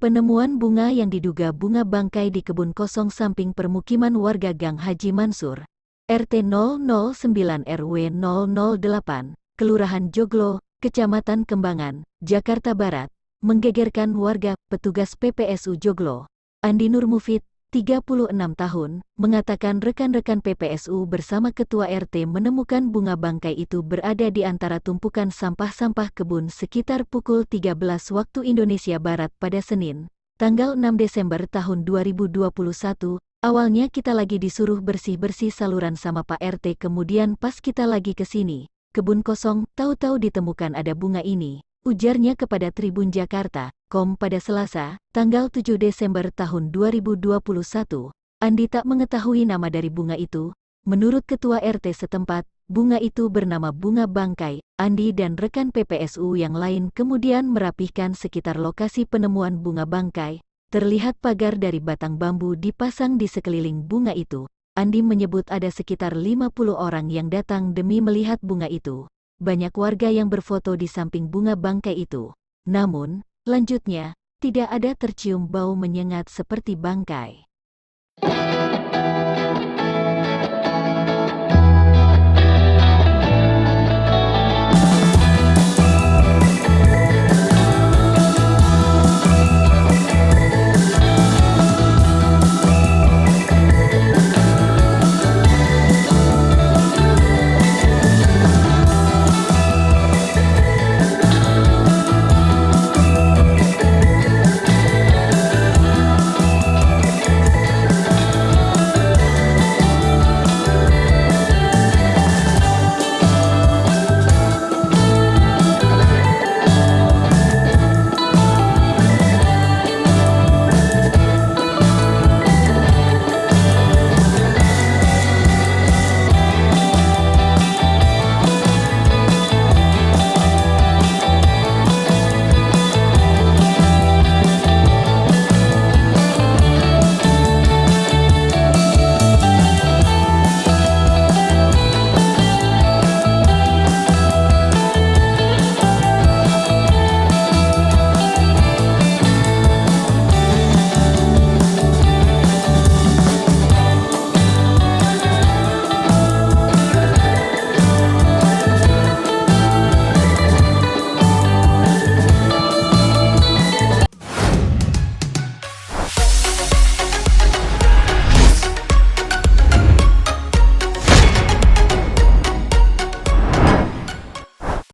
Penemuan bunga yang diduga bunga bangkai di kebun kosong samping permukiman warga Gang Haji Mansur, RT 009 RW 008, Kelurahan Joglo, Kecamatan Kembangan, Jakarta Barat, menggegerkan warga. Petugas PPSU Joglo, Andi Nur Mufid, 36 tahun, mengatakan rekan-rekan PPSU bersama Ketua RT menemukan bunga bangkai itu berada di antara tumpukan sampah-sampah kebun sekitar pukul 13 waktu Indonesia Barat pada Senin, tanggal 6 Desember tahun 2021. Awalnya kita lagi disuruh bersih-bersih saluran sama Pak RT, kemudian pas kita lagi ke sini, kebun kosong, tahu-tahu ditemukan ada bunga ini, ujarnya kepada Tribun Jakarta.com pada Selasa, tanggal 7 Desember tahun 2021. Andi tak mengetahui nama dari bunga itu. Menurut Ketua RT setempat, bunga itu bernama bunga bangkai. Andi dan rekan PPSU yang lain kemudian merapihkan sekitar lokasi penemuan bunga bangkai. Terlihat pagar dari batang bambu dipasang di sekeliling bunga itu. Andi menyebut ada sekitar 50 orang yang datang demi melihat bunga itu. Banyak warga yang berfoto di samping bunga bangkai itu. Namun, lanjutnya, tidak ada tercium bau menyengat seperti bangkai.